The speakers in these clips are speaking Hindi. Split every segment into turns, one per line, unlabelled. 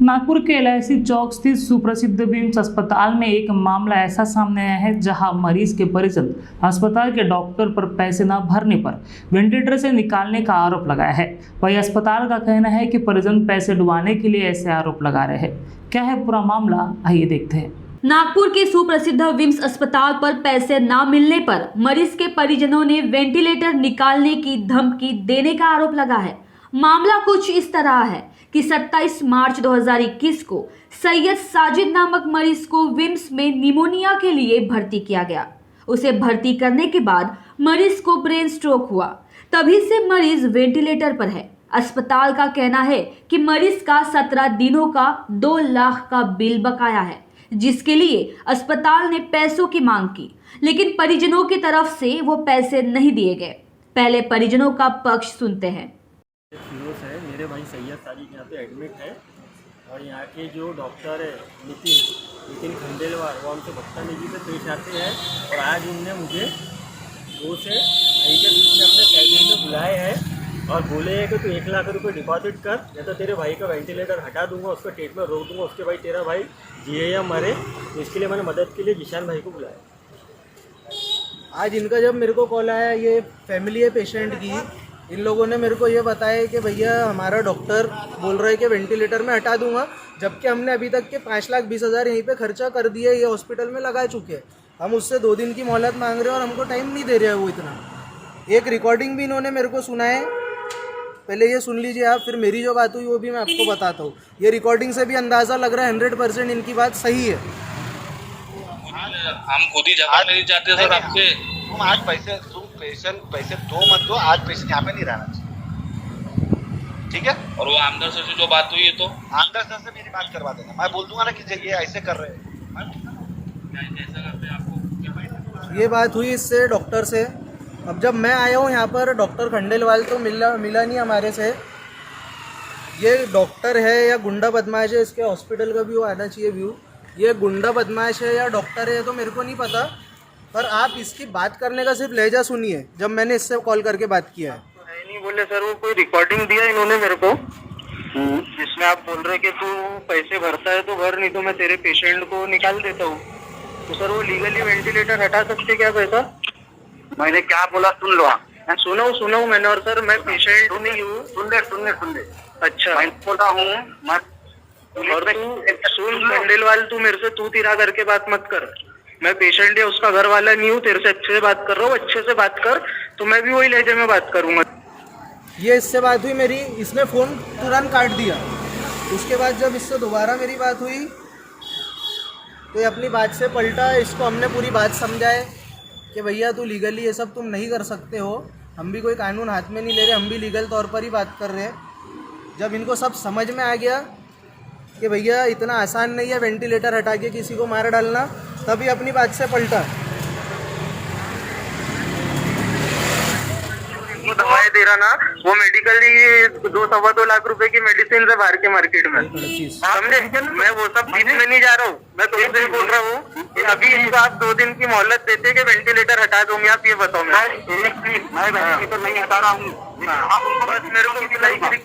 नागपुर के एलआईसी चौक स्थित सुप्रसिद्ध विम्स अस्पताल में एक मामला ऐसा सामने आया है जहां मरीज के परिजन अस्पताल के डॉक्टर पर पैसे न भरने पर वेंटिलेटर से निकालने का आरोप लगाया है। वही अस्पताल का कहना है कि परिजन पैसे डुबाने के लिए ऐसे आरोप लगा रहे हैं। क्या है पूरा मामला, आइए देखते हैं।
नागपुर के सुप्रसिद्ध विम्स अस्पताल पर पैसे न मिलने पर मरीज के परिजनों ने वेंटिलेटर निकालने की धमकी देने का आरोप लगा है। मामला कुछ इस तरह है कि 27 मार्च 2021 को सैयद साजिद नामक मरीज को विम्स में निमोनिया के लिए भर्ती किया गया। उसे भर्ती करने के बाद मरीज को ब्रेन स्ट्रोक हुआ। तभी से मरीज वेंटिलेटर पर है। अस्पताल का कहना है कि मरीज का 17 दिनों का 2 लाख का बिल बकाया है, जिसके लिए अस्पताल ने पैसों की मांग की, लेकिन परिजनों की तरफ से वो पैसे नहीं दिए गए। पहले परिजनों का पक्ष सुनते हैं।
फिरोज है, मेरे भाई सैयद साजिद यहाँ पे एडमिट है और यहाँ के जो डॉक्टर है नितिन खंडेलवाल, वो हमसे बदतमीजी से पेश आते हैं। और आज उनने मुझे 2 से 2 के बीच में अपने कैबिन में बुलाए हैं और बोले हैं कि तू 1 लाख रुपए डिपॉजिट कर, या तो तेरे भाई का वेंटिलेटर हटा दूंगा, उसको ट्रीटमेंट रोक दूंगा, उसके भाई तेरा भाई जिए या मरे। तो इसके लिए मैंने मदद के लिए जिशान भाई को बुलाया।
आज इनका जब मेरे को कॉल आया, ये फैमिली है पेशेंट की, इन लोगों ने मेरे को ये बताया कि भैया हमारा डॉक्टर बोल रहा है कि वेंटिलेटर में हटा दूंगा, जबकि हमने अभी तक के 5,20,000 यहीं पे खर्चा कर दिया, ये हॉस्पिटल में लगा चुके हैं। हम उससे 2 दिन की मोहलत मांग रहे हैं और हमको टाइम नहीं दे रहे हैं वो इतना। एक रिकॉर्डिंग भी इन्होंने मेरे को सुनाए, पहले ये सुन लीजिए आप, फिर मेरी जो बात हुई वो भी मैं आपको बताता हूँ। ये रिकॉर्डिंग से भी अंदाज़ा लग रहा है 100% इनकी बात सही है।
हम खुद ही जगह नहीं चाहते सर आपके।
तुम आज पैसे दो मत दो, आज पेशेंट यहाँ पे नहीं रहना चाहिए, ठीक है।
और वो आमदर सर से जो बात हुई है, तो
आमदर सर से मेरी बात करवा देना, मैं बोल दूंगा ना कि ये ऐसे कर रहे हैं।
कैसा करते हैं आपको?
ये बात हुई इससे डॉक्टर से। अब जब मैं आया हूँ यहाँ पर, डॉक्टर खंडेलवाल तो मिला नहीं हमारे से। ये डॉक्टर है या गुंडा बदमाश है, इसके हॉस्पिटल का भी वो आना चाहिए व्यू। ये गुंडा बदमाश है या डॉक्टर है तो मेरे को नहीं पता, पर आप इसकी बात करने का सिर्फ लहजा सुनिए। जब मैंने इससे कॉल करके बात किया है,
नहीं बोले सर, वो कोई रिकॉर्डिंग दिया इन्होंने मेरे को, जिसमें आप बोल रहे कि तू पैसे भरता है तो भर, नहीं तो मैं तेरे पेशेंट को निकाल देता हूँ। तो सर वो लीगली वेंटिलेटर हटा सकते क्या पैसा?
मैंने क्या बोला सुन लो।
सुना हूँ मैंने। और सर मैं पेशेंट नहीं हूँ।
सुन ले।
अच्छा,
मैं बोला हूँ मत।
और तू सुन खंडेलवाल, तू मेरे से तू तिरा करके बात मत कर। मैं पेशेंट या उसका घर वाला नहीं हूँ, तेरे से अच्छे से बात कर रहा हूँ। अच्छे से बात कर तो मैं भी वही लहजे में बात करूँगा।
ये इससे बात हुई मेरी, इसने फ़ोन तुरंत काट दिया। उसके बाद जब इससे दोबारा मेरी बात हुई तो ये अपनी बात से पलटा। इसको हमने पूरी बात समझाए कि भैया तू लीगली ये सब तुम नहीं कर सकते हो, हम भी कोई कानून हाथ में नहीं ले रहे, हम भी लीगल तौर पर ही बात कर रहे हैं। जब इनको सब समझ में आ गया कि भैया इतना आसान नहीं है वेंटिलेटर हटा के किसी को मार डालना, तभी अपनी बात से पलटा।
वो दवाई दे रहा ना, वो मेडिकली 2-2.25 लाख रुपए की मेडिसिन है बाहर के मार्केट में, समझे? मैं वो सब बीच में नहीं जा रहा हूँ। मैं तो ये बोल रहा हूँ कि अभी इनको आप 2 दिन की मोहलत देते कि वेंटिलेटर हटा दूंगी, आप ये बताओ। मैं तो नहीं हटा रहा हूँ, बस मेरे को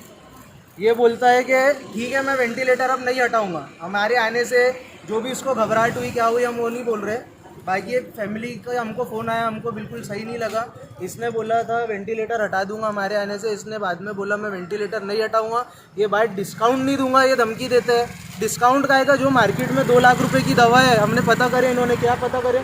ये बोलता है कि ठीक है मैं वेंटिलेटर अब नहीं हटाऊंगा। हमारे आने से जो भी इसको घबराहट हुई, क्या हुई, हम वो नहीं बोल रहे। बाकी एक फैमिली का हमको फ़ोन आया, हमको बिल्कुल सही नहीं लगा। इसने बोला था वेंटिलेटर हटा दूंगा हमारे आने से, इसने बाद में बोला मैं वेंटिलेटर नहीं हटाऊंगा। ये बात डिस्काउंट नहीं दूंगा, ये धमकी देते हैं। डिस्काउंट का आएगा, जो मार्केट में 2 लाख रुपये की दवा है, हमने पता करे, इन्होंने क्या पता करे,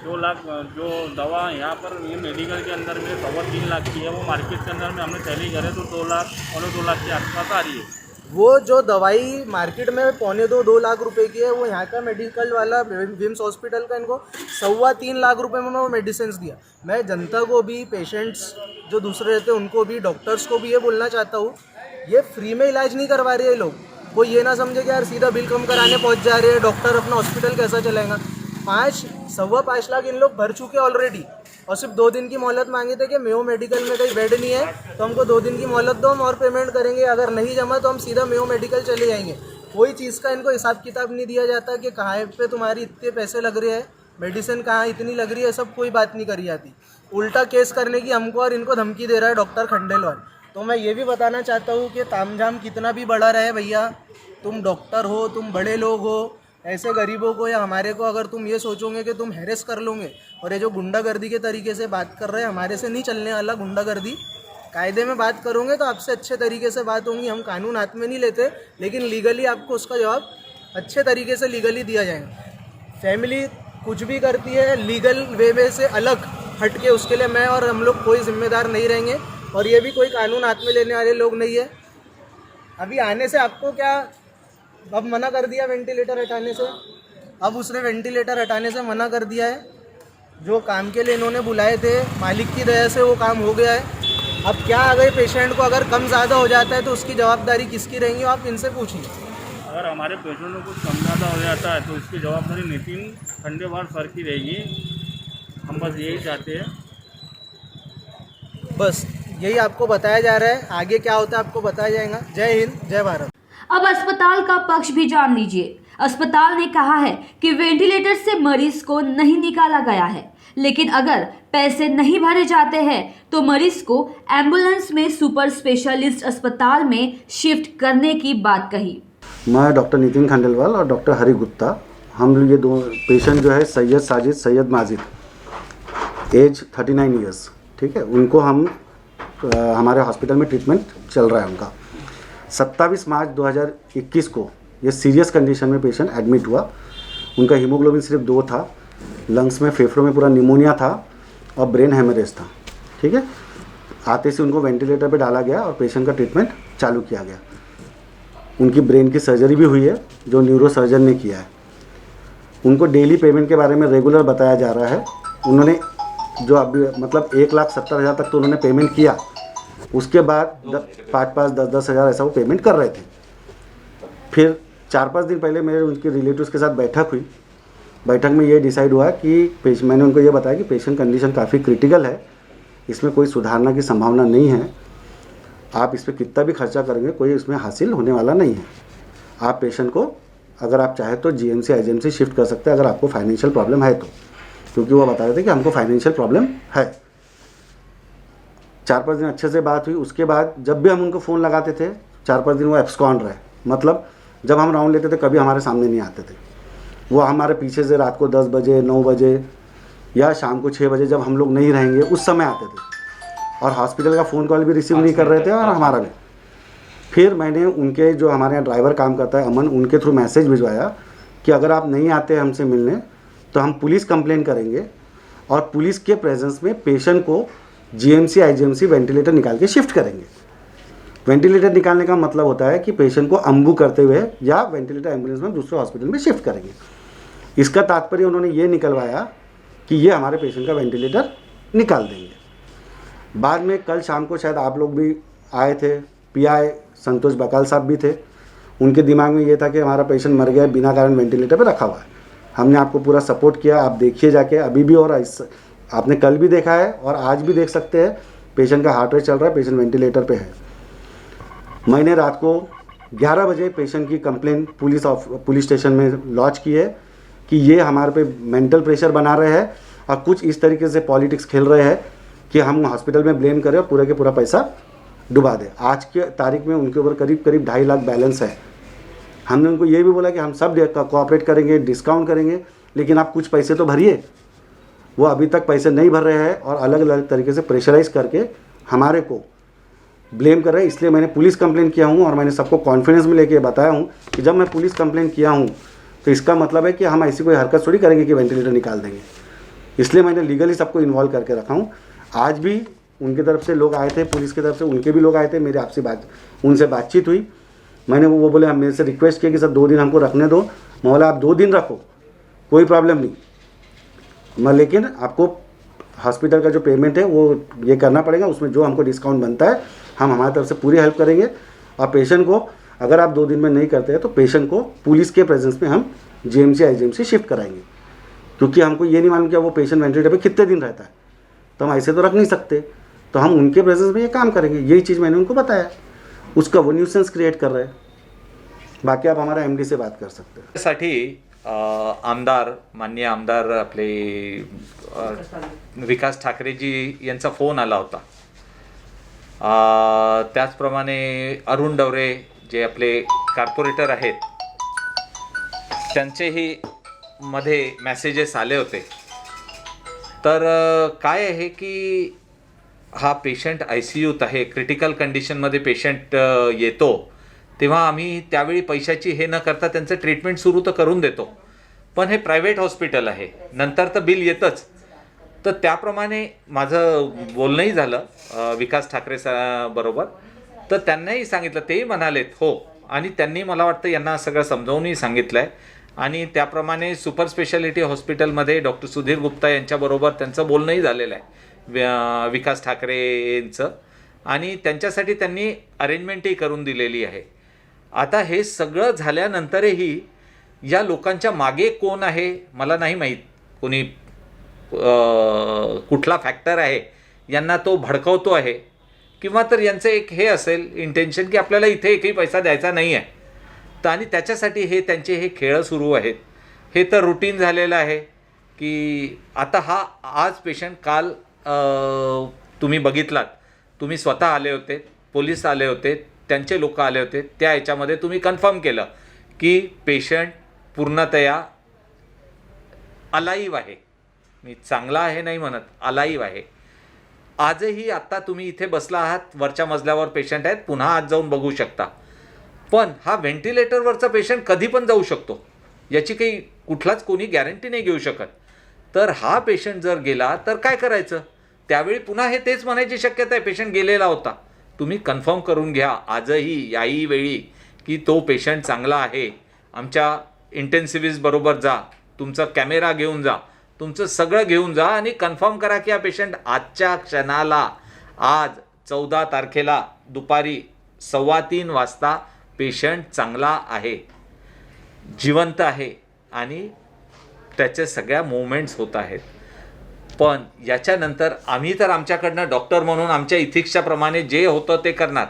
2 लाख जो दवा यहाँ पर ये मेडिकल के अंदर में 3.25 लाख की है, वो मार्केट के अंदर में हमने टैली करे तो 2 लाख 2 लाख के आसपास आ रही है।
वो जो दवाई मार्केट में 2.25-2 लाख रुपए की है, वो यहाँ का मेडिकल वाला विम्स हॉस्पिटल का इनको 3.25 लाख रुपए में वो मेडिसिन दिया। मैं जनता को भी, पेशेंट्स जो दूसरे रहते हैं उनको भी, डॉक्टर्स को भी ये बोलना चाहता हूँ, ये फ्री में इलाज नहीं करवा रहे हैं लोग। कोई ये ना समझे कि यार सीधा बिल कम कराने पहुँच जा रहे हैं, डॉक्टर अपना हॉस्पिटल कैसा चलाएगा। 5-5.25 लाख इन लोग भर चुके ऑलरेडी, और सिर्फ 2 दिन की मोहलत मांगे थे कि मेयो मेडिकल में कहीं बेड नहीं है तो हमको 2 दिन की मोहलत दो, हम और पेमेंट करेंगे, अगर नहीं जमा तो हम सीधा मेयो मेडिकल चले जाएंगे। कोई चीज़ का इनको हिसाब किताब नहीं दिया जाता कि कहाँ पे तुम्हारी इतने पैसे लग रहे हैं, मेडिसिन कहाँ इतनी लग रही है, सब कोई बात नहीं करी जाती। उल्टा केस करने की हमको और इनको धमकी दे रहा है डॉक्टर खंडेलवाल। तो मैं ये भी बताना चाहता हूँ कि तामझाम कितना भी बड़ा रहे भैया, तुम डॉक्टर हो, तुम बड़े लोग हो, ऐसे गरीबों को या हमारे को अगर तुम ये सोचोगे कि तुम हैरेस कर लोगे, और ये जो गुंडागर्दी के तरीके से बात कर रहे हैं, हमारे से नहीं चलने वाला गुंडागर्दी। कायदे में बात करोगे तो आपसे अच्छे तरीके से बात होंगी। हम कानून हाथ में नहीं लेते, लेकिन लीगली आपको उसका जवाब अच्छे तरीके से लीगली दिया जाएगा। फैमिली कुछ भी करती है लीगल वे से अलग हट के, उसके लिए मैं और हम लोग कोई जिम्मेदार नहीं रहेंगे, और ये भी कोई कानून हाथ में लेने वाले लोग नहीं है। अभी आने से आपको क्या अब मना कर दिया वेंटिलेटर हटाने से? अब उसने वेंटिलेटर हटाने से मना कर दिया है। जो काम के लिए इन्होंने बुलाए थे, मालिक की दया से वो काम हो गया है। अब क्या अगर पेशेंट को अगर कम ज़्यादा हो जाता है तो उसकी जवाबदारी किसकी रहेंगी, आप इनसे पूछिए।
अगर हमारे पेशेंट को कुछ कम ज़्यादा हो जाता है तो इसकी जवाबदारी नितिन खंडेलवाल सर की रहेगी। हम बस यही चाहते हैं।
बस यही आपको बताया जा रहा है, आगे क्या होता है आपको बताया जाएगा। जय हिंद, जय भारत।
अब अस्पताल का पक्ष भी जान लीजिए। अस्पताल ने कहा है कि वेंटिलेटर से मरीज को नहीं निकाला गया है, लेकिन अगर पैसे नहीं भरे जाते हैं तो मरीज को एम्बुलेंस में सुपर स्पेशलिस्ट अस्पताल में शिफ्ट करने की बात कही।
मैं डॉक्टर नितिन खंडेलवाल और डॉक्टर हरि गुप्ता, हम लोग ये दो पेशेंट जो है सैयद साजिद सैयद माजिद, एज 39 ईयर्स, ठीक है, उनको हम हमारे हॉस्पिटल में ट्रीटमेंट चल रहा है उनका। 27 मार्च 2021 को ये सीरियस कंडीशन में पेशेंट एडमिट हुआ। उनका हीमोग्लोबिन सिर्फ 2 था, लंग्स में फेफड़ों में पूरा निमोनिया था और ब्रेन हेमरेज था, ठीक है। आते से उनको वेंटिलेटर पे डाला गया और पेशेंट का ट्रीटमेंट चालू किया गया। उनकी ब्रेन की सर्जरी भी हुई है जो न्यूरो सर्जन ने किया है। उनको डेली पेमेंट के बारे में रेगुलर बताया जा रहा है। उन्होंने जो अभी मतलब 1,70,000 तक तो उन्होंने पेमेंट किया, उसके बाद 5-5, 10-10 हज़ार ऐसा वो पेमेंट कर रहे थे। फिर 4-5 दिन पहले मेरे उनके रिलेटिव्स के साथ बैठक हुई। बैठक में ये डिसाइड हुआ कि मैंने उनको ये बताया कि पेशेंट कंडीशन काफ़ी क्रिटिकल है, इसमें कोई सुधारना की संभावना नहीं है। आप इस पर कितना भी खर्चा करेंगे कोई इसमें हासिल होने वाला नहीं है। आप पेशेंट को अगर आप चाहे तो जीएमसी आईजीएमसी शिफ्ट कर सकते हैं अगर आपको फाइनेंशियल प्रॉब्लम है तो, क्योंकि वो बता रहे थे कि हमको फाइनेंशियल प्रॉब्लम है। 4-5 दिन अच्छे से बात हुई। उसके बाद जब भी हम उनको फ़ोन लगाते थे 4-5 दिन वो एब्सकॉन्ड रहे, मतलब जब हम राउंड लेते थे कभी हमारे सामने नहीं आते थे। वो हमारे पीछे से रात को 10 बजे 9 बजे या शाम को 6 बजे जब हम लोग नहीं रहेंगे उस समय आते थे, और हॉस्पिटल का फ़ोन कॉल भी रिसीव नहीं कर रहे थे और हमारा भी। फिर मैंने उनके जो हमारे यहाँ ड्राइवर काम करता है अमन, उनके थ्रू मैसेज भिजवाया कि अगर आप नहीं आते हमसे मिलने तो हम पुलिस कंप्लेन करेंगे और पुलिस के प्रेजेंस में पेशेंट को जीएमसी आईजीएमसी वेंटिलेटर निकाल के शिफ्ट करेंगे। वेंटिलेटर निकालने का मतलब होता है कि पेशेंट को अम्बू करते हुए या वेंटिलेटर एम्बुलेंस में दूसरे हॉस्पिटल में शिफ्ट करेंगे। इसका तात्पर्य उन्होंने ये निकलवाया कि ये हमारे पेशेंट का वेंटिलेटर निकाल देंगे। बाद में कल शाम को शायद आप लोग भी आए थे, पीआई संतोष बकाल साहब भी थे। उनके दिमाग में ये था कि हमारा पेशेंट मर गया, बिना कारण वेंटिलेटर पे रखा हुआ है। हमने आपको पूरा सपोर्ट किया, आप देखिए जाके अभी भी, और आपने कल भी देखा है और आज भी देख सकते हैं पेशेंट का हार्ट रेट चल रहा है, पेशेंट वेंटिलेटर पे है। मैंने रात को 11 बजे पेशेंट की कंप्लेन पुलिस स्टेशन में लॉन्च की है कि ये हमारे पे मेंटल प्रेशर बना रहे हैं और कुछ इस तरीके से पॉलिटिक्स खेल रहे हैं कि हम हॉस्पिटल में ब्लेम करें और पूरा के पूरा पैसा डुबा दें। आज के तारीख में उनके ऊपर करीब 2.5 लाख बैलेंस है। हमने उनको ये भी बोला कि हम सब कोऑपरेट करेंगे, डिस्काउंट करेंगे, लेकिन आप कुछ पैसे तो भरिए। वो अभी तक पैसे नहीं भर रहे हैं और अलग अलग तरीके से प्रेशराइज करके हमारे को ब्लेम कर रहे हैं। इसलिए मैंने पुलिस कंप्लेंट किया हूँ और मैंने सबको कॉन्फिडेंस में लेके बताया हूँ कि जब मैं पुलिस कंप्लेंट किया हूँ तो इसका मतलब है कि हम ऐसी कोई हरकत थोड़ी करेंगे कि वेंटिलेटर निकाल देंगे। इसलिए मैंने लीगली सबको इन्वॉल्व करके रखा हूँ। आज भी उनकी तरफ से लोग आए थे, पुलिस की तरफ से उनके भी लोग आए थे, मेरी आपसे उनसे बातचीत हुई। मैंने वो बोले, हम मेरे से रिक्वेस्ट किया कि सर 2 दिन हमको रखने दो। मैं बोला आप 2 दिन रखो, कोई प्रॉब्लम नहीं, लेकिन आपको हॉस्पिटल का जो पेमेंट है वो ये करना पड़ेगा, उसमें जो हमको डिस्काउंट बनता है हम हमारी तरफ से पूरी हेल्प करेंगे। और पेशेंट को अगर आप 2 दिन में नहीं करते हैं तो पेशेंट को पुलिस के प्रेजेंस में हम जीएमसी आईजीएमसी शिफ्ट कराएंगे, क्योंकि हमको ये नहीं मालूम कि वो पेशेंट वेंटिलेटर पे कितने दिन रहता है, तो हम ऐसे तो रख नहीं सकते, तो हम उनके प्रेजेंस में ये काम करेंगे। यही चीज़ मैंने उनको बताया, उसका वो न्यूसेंस क्रिएट कर रहे हैं। बाकी आप हमारा एमडी से बात कर सकते हैं।
साठी आमदार, माननीय आमदार आपले विकास ठाकरेजी यांचा फोन आला होता। त्याचप्रमाणे अरुण डवरे जे आपले कॉर्पोरेटर आहेत त्यांचेही मध्ये मेसेजेस आले होते. तर काय आहे की हा पेशंट ICUत आहे, क्रिटिकल कंडिशनमध्ये पेशंट येतो तेव्हा आम्ही त्यावेळी पैशाची हे न करता त्यांचं ट्रीटमेंट सुरू तर करून देतो. पण हे प्रायव्हेट हॉस्पिटल आहे, नंतर तर बिल येतंच. तर त्याप्रमाणे माझं बोलणंही झालं विकास ठाकरे बरोबर. तर त्यांनाही सांगितलं, तेही म्हणालेत हो, आणि त्यांनी मला वाटतं यांना सगळं समजावूनही सांगितलं आहे. आणि त्याप्रमाणे सुपर स्पेशालिटी हॉस्पिटलमध्ये डॉक्टर सुधीर गुप्ता यांच्याबरोबर त्यांचं बोलणंही झालेलं आहे विकास ठाकरेंचं, आणि त्यांच्यासाठी त्यांनी अरेंजमेंटही करून दिलेली आहे. आता हे सगळं झाल्यानंतरही या लोकांच्या मागे कोण आहे मला नाही माहीत, कोणी कुठला फॅक्टर आहे यांना तो भडकवतो आहे, किंवा तर यांचं एक हे असेल इंटेन्शन की आपल्याला इथे एकही पैसा द्यायचा नाही आहे. तर आणि त्याच्यासाठी हे त्यांचे हे खेळ सुरू आहेत. हे तर रुटीन झालेलं आहे की आता हा आज पेशंट काल तुम्ही बघितलात, तुम्ही स्वतः आले होते, पोलीस आले होते, त्यांचे लोक आले होते, त्या याच्यामध्ये तुम्ही कन्फर्म केलं की पेशंट पूर्णतया अलाईव्ह आहे. मी चांगला आहे नाही म्हणत, अलाईव्ह आहे. आजही आत्ता तुम्ही इथे बसला आहात, वरच्या मजल्यावर पेशंट आहेत, पुन्हा आज जाऊन बघू शकता. पण हा व्हेंटिलेटरवरचा पेशंट कधी पण जाऊ शकतो, याची काही कुठलाच कोणी गॅरंटी नाही घेऊ शकत. तर हा पेशंट जर गेला तर काय करायचं, त्यावेळी पुन्हा हे तेच म्हणायची शक्यता आहे पेशंट गेलेला होता. तुम्ही कन्फर्म करून घ्या आजही याही वेळी की तो पेशंट चांगला आहे. आमच्या इंटेन्सिव्हिस्ट बरोबर जा, तुमचा कॅमेरा घेऊन जा, तुमचं सगळं घेऊन जा आणि कन्फर्म करा की हा पेशंट आजच्या क्षणाला, आज 14 तारखेला दुपारी 3:15 वाजता पेशंट चांगला आहे, जिवंत आहे आणि त्याचे सगळ्या मूवमेंट्स होत आहेत. पण याच्यानंतर आम्ही तर आमच्याकडनं डॉक्टर म्हणून आमच्या इथिक्सच्या प्रमाणे जे होतं ते करणार.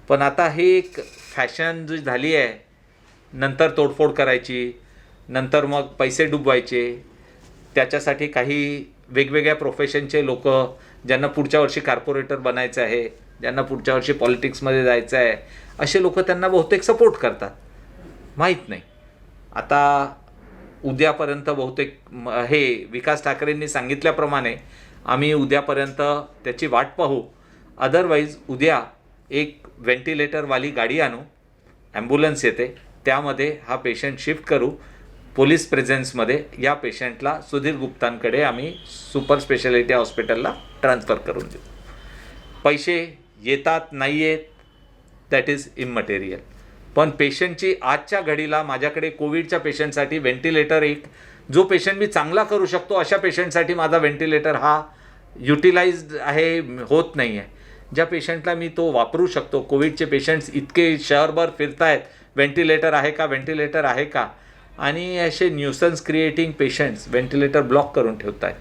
पण आता हे एक फॅशन जी झाली आहे, नंतर तोडफोड करायची, नंतर मग पैसे डुबवायचे, त्याच्यासाठी काही वेगवेगळ्या प्रोफेशनचे लोक ज्यांना पुढच्या वर्षी कॉर्पोरेटर बनायचं आहे, ज्यांना पुढच्या वर्षी पॉलिटिक्समध्ये जायचं आहे, असे लोक त्यांना बहुतेक सपोर्ट करतात. माहीत नाही, आता उद्यापर्यंत बहुतेक हे विकास ठाकरेंनी सांगितल्याप्रमाणे आम्ही उद्यापर्यंत त्याची वाट पाहू. अदरवाईज उद्या एक व्हेंटिलेटरवाली गाडी आणू, ॲम्ब्युलन्स येते, त्यामध्ये हा पेशंट शिफ्ट करू. पोलीस प्रेझेन्समध्ये या पेशंटला सुधीर गुप्तांकडे आम्ही सुपर स्पेशालिटी हॉस्पिटलला ट्रान्सफर करून देऊ. पैसे येतात नाही येत दॅट इज इममटेरियल. पण पेशंटची आजच्या घडीला माझ्याकडे कोविडच्या पेशंटसाठी व्हेंटिलेटर, एक जो पेशंट मी चांगला करू शकतो अशा पेशंटसाठी माझा व्हेंटिलेटर हा युटिलाइज्ड आहे, होत नाही आहे. ज्या पेशंटला मी तो वापरू शकतो, कोविडचे पेशंट्स इतके शहरभर फिरत आहेत, व्हेंटिलेटर आहे का, व्हेंटिलेटर आहे का, आणि असे nuisance creating patients ventilator block करून ठेवत आहेत.